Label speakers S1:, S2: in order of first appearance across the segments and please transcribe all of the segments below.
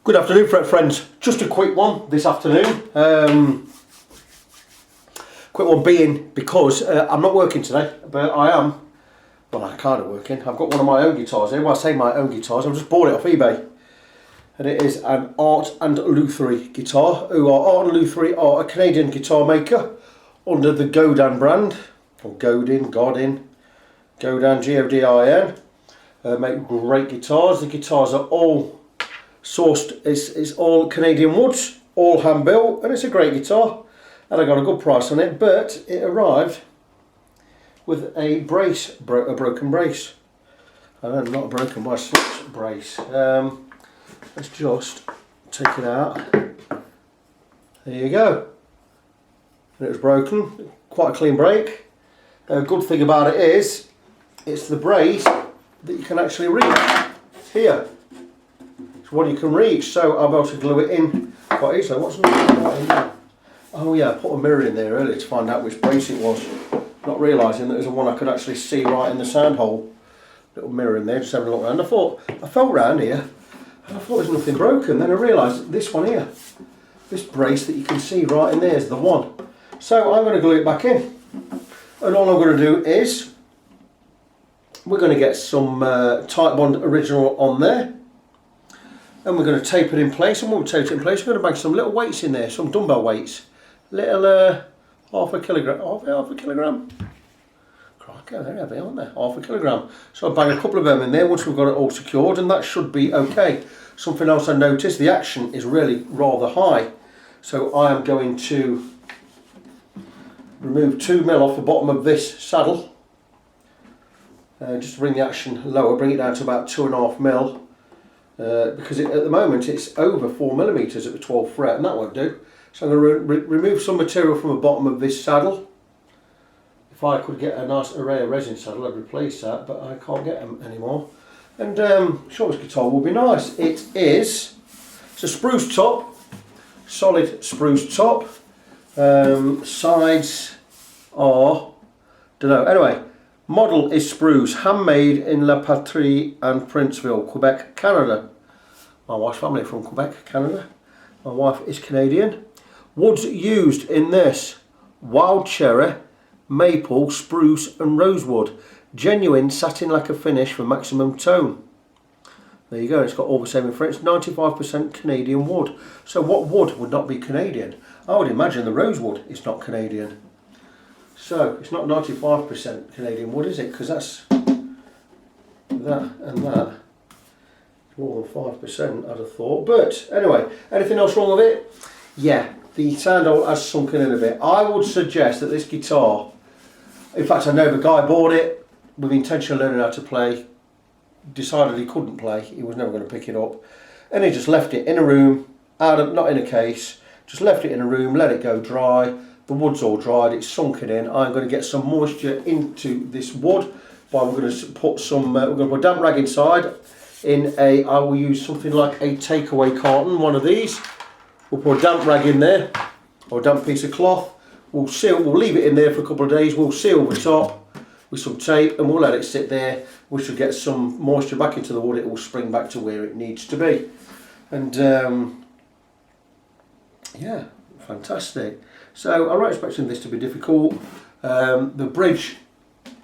S1: Good afternoon, friends. Just a quick one this afternoon. Quick one being because I'm not working today, but I am. Well, I'm kind of working. I've got one of my own guitars here. When I say my own guitars, I've just bought it off eBay. And it is an Art and Lutherie guitar. Art and Lutherie are a Canadian guitar maker under the Godin brand. Or Godin, Godin, G-O-D-I-N. Make great guitars. The guitars are all sourced, it's all Canadian woods, all hand built, and it's a great guitar. And I got a good price on it, but it arrived with a brace, a broken brace. I don't know, not a broken, but a slipped brace. Let's just take it out. There you go. And it was broken, quite a clean break. A good thing about it is, it's the brace that you can actually reach here. It's one you can reach, so I'll be able to glue it in quite easily. What's in there? Oh yeah, I put a mirror in there earlier to find out which brace it was. Not realising that there's one I could actually see right in the sand hole. Little mirror in there, just having a look around. I felt round here, and I thought there's nothing broken. Then I realised this one here, this brace that you can see right in there is the one. So I'm going to glue it back in. And all I'm going to do is, we're going to get some Titebond original on there. And we're going to tape it in place, and when we tape it in place, we're going to bang some little weights in there, some dumbbell weights. Little half a kilogram. Crikey, they're heavy, aren't they? Half a kilogram. So I'll bang a couple of them in there once we've got it all secured, and that should be okay. Something else I noticed, the action is really rather high. So I am going to remove 2 mil off the bottom of this saddle. Just to bring the action lower, bring it down to about 2.5 mil. Because at the moment it's over 4mm at the 12th fret, and that won't do. So I'm going to remove some material from the bottom of this saddle. If I could get a nice array of resin saddle, I'd replace that, but I can't get them anymore. And sure, this guitar will be nice. It's a spruce top, solid spruce top. Sides are, don't know. Anyway, model is spruce, handmade in La Patrie and Princeville, Quebec, Canada. My wife's family from Quebec, Canada. My wife is Canadian. Woods used in this: wild cherry, maple, spruce and rosewood. Genuine satin lacquer finish for maximum tone. There you go, it's got all the same in French. 95% Canadian wood. So what wood would not be Canadian? I would imagine the rosewood is not Canadian. So it's not 95% Canadian wood, is it? Because that's that and that. More than 5%, I'd have thought. But anyway, anything else wrong with it? Yeah, the sound hole has sunken in a bit. I would suggest that this guitar, in fact I know the guy bought it with the intention of learning how to play, decided he couldn't play, he was never going to pick it up, and he just left it in a room, not in a case, just left it in a room, let it go dry. The wood's all dried, it's sunken in. I'm going to get some moisture into this wood, but we're going to put some, we're going to put a damp rag inside. I will use something like a takeaway carton, one of these. We'll put a damp rag in there, or a damp piece of cloth. We'll leave it in there for a couple of days. We'll seal the top with some tape, and we'll let it sit there. We should get some moisture back into the wood. It will spring back to where it needs to be. And yeah, fantastic. So I'm not expecting this to be difficult. The bridge,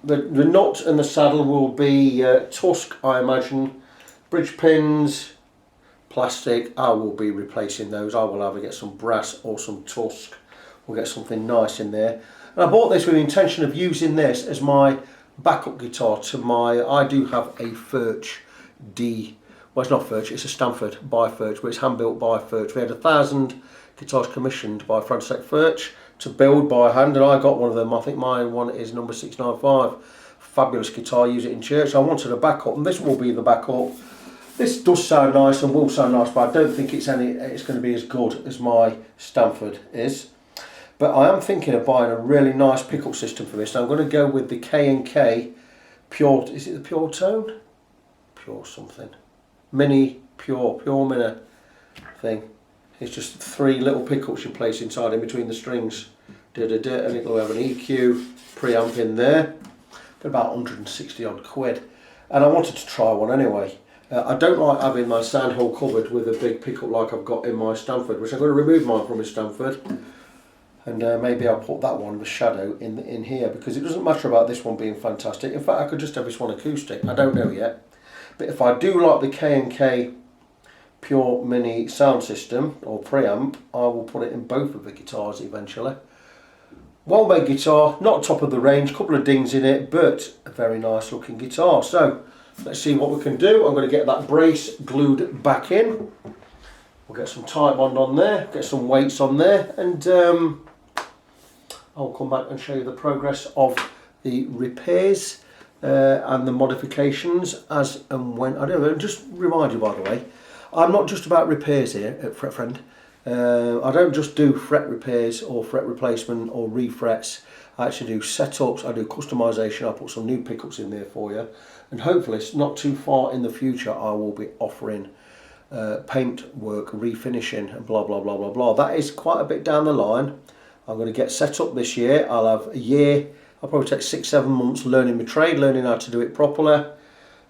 S1: the nut and the saddle will be tusk, I imagine. Bridge pins, plastic, I will be replacing those. I will either get some brass or some tusk. We'll get something nice in there. And I bought this with the intention of using this as my backup guitar to my, I do have a Furch D, well it's not Furch, it's a Stanford by Furch, but it's hand built by Furch. We had 1,000 guitars commissioned by Francis Furch to build by hand, and I got one of them. I think my one is number 695. Fabulous guitar, use it in church. I wanted a backup, and this will be the backup. This does sound nice and will sound nice, but I don't think it's going to be as good as my Stanford is. But I am thinking of buying a really nice pickup system for this. And I'm going to go with the K&K Pure, is it the Pure Tone? Pure something. Pure Mini thing. It's just 3 little pickups you place inside in between the strings. And it'll have an EQ preamp in there. Got about 160 odd quid. And I wanted to try one anyway. I don't like having my sound hole covered with a big pickup like I've got in my Stanford, which I'm going to remove mine from my Stanford, and maybe I'll put that one, the shadow, in here, because it doesn't matter about this one being fantastic. In fact, I could just have this one acoustic, I don't know yet. But if I do like the K&K Pure Mini sound system or preamp, I will put it in both of the guitars eventually. Well made guitar, not top of the range, couple of dings in it, but a very nice looking guitar. So let's see what we can do. I'm going to get that brace glued back in. We'll get some tight bond on there, get some weights on there, and I'll come back and show you the progress of the repairs and the modifications as and when. I don't know, just remind you, by the way, I'm not just about repairs here at Fret Friend. I don't just do fret repairs or fret replacement or refrets. I actually do setups, I do customization, I put some new pickups in there for you, and hopefully it's not too far in the future I will be offering paint work, refinishing and blah blah blah blah blah. That is quite a bit down the line. I'm going to get set up this year. I'll have a year, I'll probably take 6-7 months learning my trade, learning how to do it properly,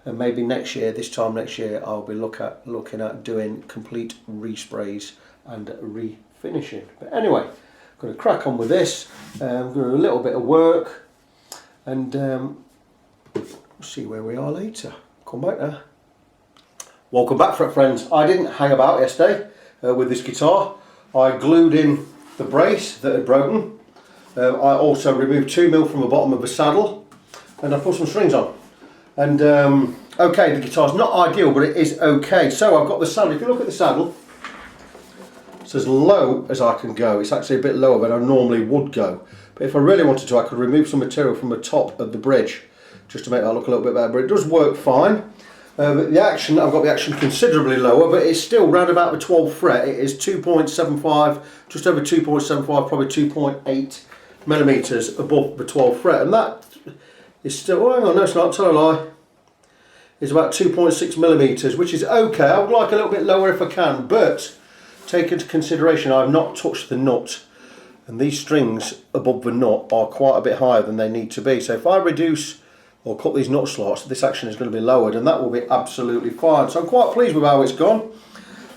S1: and maybe next year, this time next year, I'll be looking at doing complete resprays and refinishing. But anyway, I'm going to crack on with this. I'm going to do a little bit of work and see where we are later. Come back now. Welcome back, Fret Friends. I didn't hang about yesterday with this guitar. I glued in the brace that had broken. I also removed 2mm from the bottom of the saddle, and I put some strings on. And okay, the guitar's not ideal, but it is okay. So I've got the saddle. If you look at the saddle, it's as low as I can go. It's actually a bit lower than I normally would go. But if I really wanted to, I could remove some material from the top of the bridge just to make that look a little bit better. But it does work fine. But the action, I've got the action considerably lower, but it's still round about the 12th fret. It is 2.75, just over 2.75, probably 2.8mm above the 12th fret. And that is still, oh, hang on, no, it's not, tell a lie. It's about 2.6mm, which is okay. I would like a little bit lower if I can, but take into consideration I've not touched the nut, and these strings above the nut are quite a bit higher than they need to be. So if I reduce or cut these nut slots, this action is going to be lowered, and that will be absolutely fine. So I'm quite pleased with how it's gone.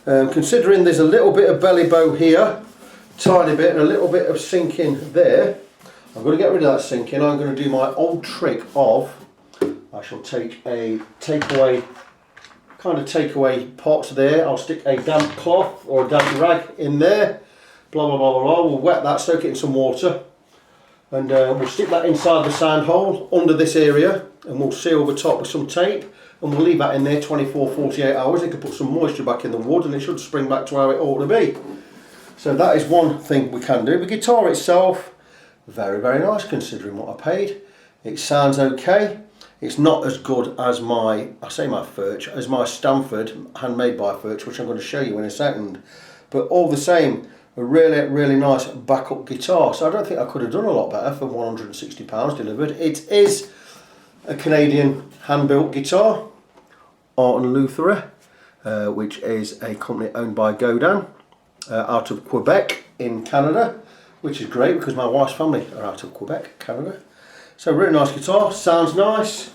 S1: Considering there's a little bit of belly bow here, tiny bit, and a little bit of sinking there, I'm going to get rid of that sinking. I'm going to do my old trick of, I shall take a takeaway pot there. I'll stick a damp cloth or a damp rag in there, blah blah blah blah blah. We'll wet that, soak it in some water, and we'll stick that inside the sound hole under this area, and we'll seal the top with some tape, and we'll leave that in there 24-48 hours. It can put some moisture back in the wood, and it should spring back to how it ought to be. So that is one thing we can do. The guitar itself, very very nice considering what I paid. It sounds okay. It's not as good as my Furch, as my Stanford, handmade by Furch, which I'm going to show you in a second. But all the same, a really, really nice backup guitar. So I don't think I could have done a lot better for £160 delivered. It is a Canadian hand-built guitar, Art and Lutherie, which is a company owned by Godin, out of Quebec in Canada, which is great because my wife's family are out of Quebec, Canada. So really nice guitar, sounds nice.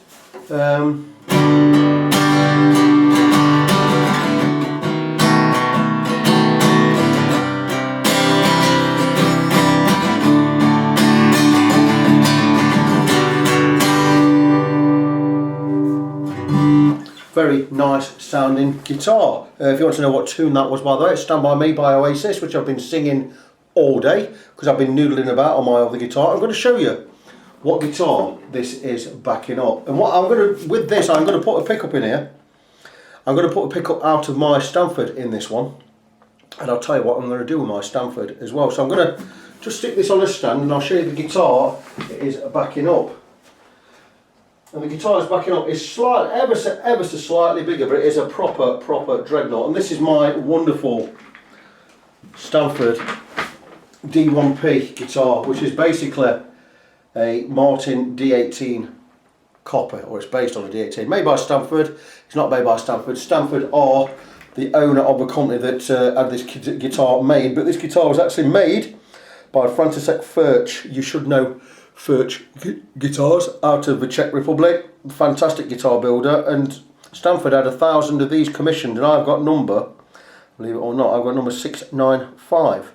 S1: Very nice sounding guitar. If you want to know what tune that was, by the way, it's Stand By Me by Oasis, which I've been singing all day because I've been noodling about on my other guitar. I'm going to show you what guitar this is backing up, and what I'm going to, with this, I'm going to put a pickup in here. I'm going to put a pickup out of my Stanford in this one, and I'll tell you what I'm going to do with my Stanford as well. So I'm going to just stick this on a stand, and I'll show you the guitar it is backing up. And the guitar is backing up is slightly, ever so slightly bigger, but it is a proper Dreadnought. And this is my wonderful Stanford D1P guitar, which is basically a Martin D18 copper, or it's based on a D18, made by Stanford. It's not made by Stanford. Stanford are the owner of the company that had this guitar made, but this guitar was actually made by František Furch. You should know Furch guitars, out of the Czech Republic. Fantastic guitar builder, and Stanford had 1,000 of these commissioned, and I've got number, believe it or not, I've got number 695.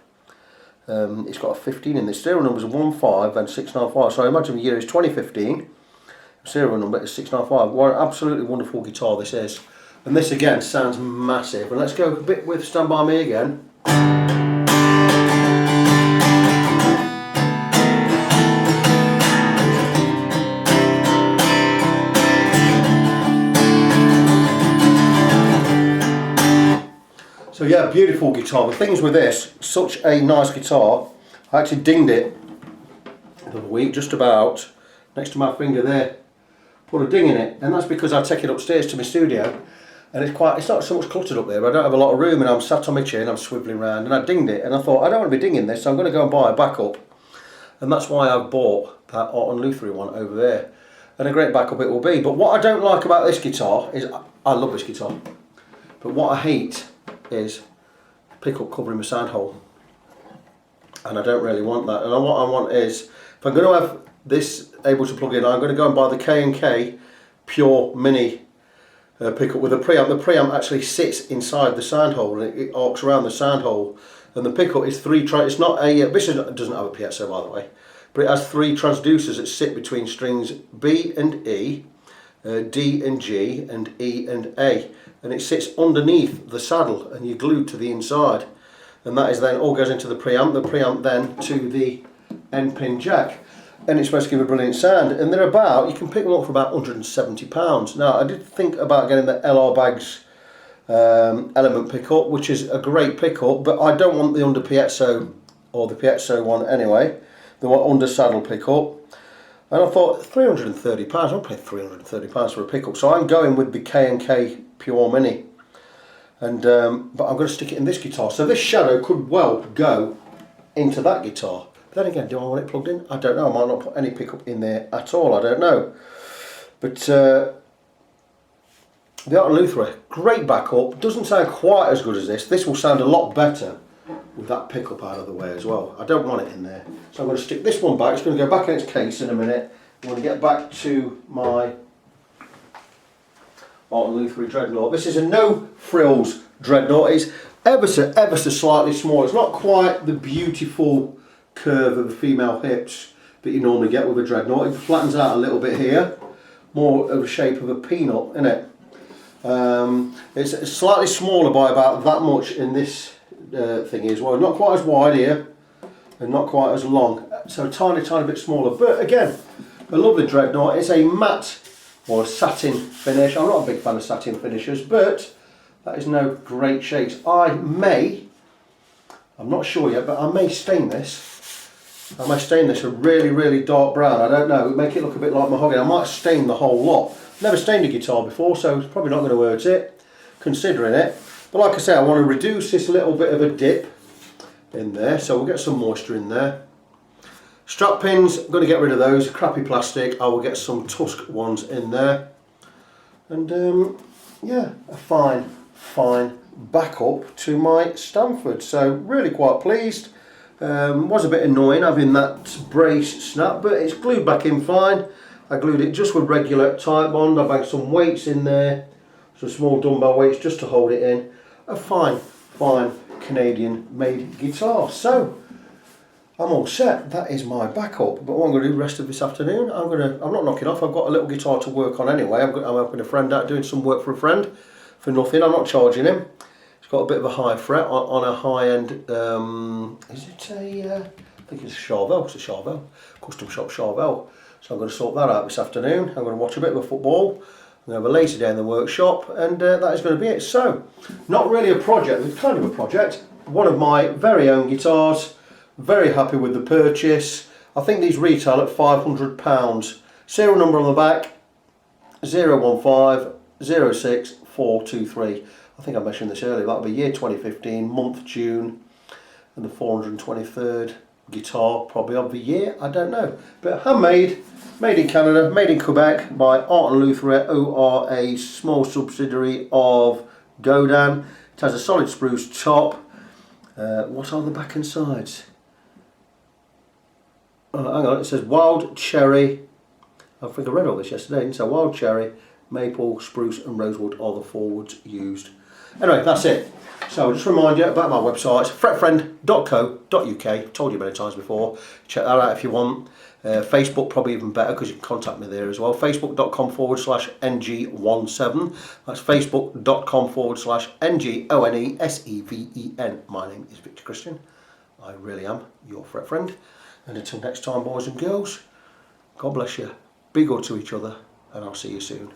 S1: It's got a 15 in this. Serial number is 15 and 695. So I imagine the year is 2015. Serial number is 695. What an absolutely wonderful guitar this is. And this again sounds massive. And let's go a bit with Stand By Me again. So yeah, beautiful guitar. The things with this, such a nice guitar. I actually dinged it the other week, just about next to my finger there. Put a ding in it, and that's because I take it upstairs to my studio, and it's not so much cluttered up there, but I don't have a lot of room, and I'm sat on my chair and I'm swivelling around, and I dinged it, and I thought I don't want to be dinging this, so I'm going to go and buy a backup, and that's why I've bought that Lutherie one over there, and a great backup it will be. But what I don't like about this guitar is, I love this guitar, but what I hate is pickup covering my sound hole, and I don't really want that. And what I want is, if I'm going to have this able to plug in, I'm going to go and buy the K&K Pure Mini pickup with a preamp. The preamp actually sits inside the sound hole, and it arcs around the sound hole, and the pickup is it's not a this doesn't have a piezo, by the way, but it has 3 transducers that sit between strings B and E, D and G, and E and A, and it sits underneath the saddle, and you're glued to the inside, and that is then all goes into the preamp then to the end pin jack, and it's supposed to give a brilliant sound. And they're about, you can pick them up for about £170. Now I did think about getting the LR Bags element pickup, which is a great pickup, but I don't want the under piezo, or the piezo one anyway, the one under saddle pickup. And I thought £330, I'll pay £330 for a pickup, so I'm going with the K&K Pure Mini, and but I'm going to stick it in this guitar. So this shadow could well go into that guitar. But then again, do I want it plugged in? I don't know. I might not put any pickup in there at all. I don't know. But the Lutherie, great backup. Doesn't sound quite as good as this. This will sound a lot better with that pickup out of the way as well. I don't want it in there, so I'm going to stick this one back. It's going to go back in its case in a minute. I'm going to get back to my Lutherie Dreadnought. This is a no frills Dreadnought. It's ever so slightly small. It's not quite the beautiful curve of the female hips that you normally get with a Dreadnought. It flattens out a little bit here, more of the shape of a peanut, isn't it? It's slightly smaller by about that much in this thingy as well. Not quite as wide here, and not quite as long. So tiny bit smaller. But again, a lovely Dreadnought. It's a matte or a satin finish. I'm not a big fan of satin finishes, but that is no great shakes. I'm not sure yet, but I may stain this. I may stain this a really dark brown. I don't know. Make it look a bit like mahogany. I might stain the whole lot. Never stained a guitar before, so it's probably not going to hurt it, considering it. But like I say, I want to reduce this little bit of a dip in there, so we'll get some moisture in there. Strap pins, I'm going to get rid of those, crappy plastic. I will get some Tusk ones in there. And yeah, a fine backup to my Stanford. So really quite pleased. Was a bit annoying having that brace snap, but it's glued back in fine. I glued it just with regular tight bond. I banked some weights in there, some small dumbbell weights just to hold it in. A fine Canadian made guitar. So I'm all set. That is my backup. But what I'm going to do the rest of this afternoon, I'm not knocking off. I've got a little guitar to work on anyway. I'm helping a friend out, doing some work for a friend for nothing. I'm not charging him. It's got a bit of a high fret on a high end. Is it a? I think it's a Charvel. It's a Charvel, custom shop Charvel. So I'm going to sort that out this afternoon. I'm going to watch a bit of a football. I'm going to have a lazy day in the workshop, and that is going to be it. So, not really a project, it's kind of a project. One of my very own guitars. Very happy with the purchase. I think these retail at £500. Serial number on the back 01506 I think I mentioned this earlier. That'll be year 2015, month June, and the 423rd guitar probably of the year. I don't know, but handmade. Made in Canada, made in Quebec by Lutherie, who are a small subsidiary of Godin. It has a solid spruce top. What are the back and sides? Oh, hang on, it says wild cherry. I think I read all this yesterday, didn't I? Wild cherry, Maple, spruce and rosewood are the 4 woods used. Anyway, that's it. So just remind you about my website, fretfriend.co.uk. Told you many times before. Check that out if you want. Facebook probably even better because you can contact me there as well. Facebook.com/ng17. That's Facebook.com/NGONESEVEN. My name is Victor Christian. I really am your fret friend. And until next time, boys and girls, God bless you. Be good to each other, and I'll see you soon.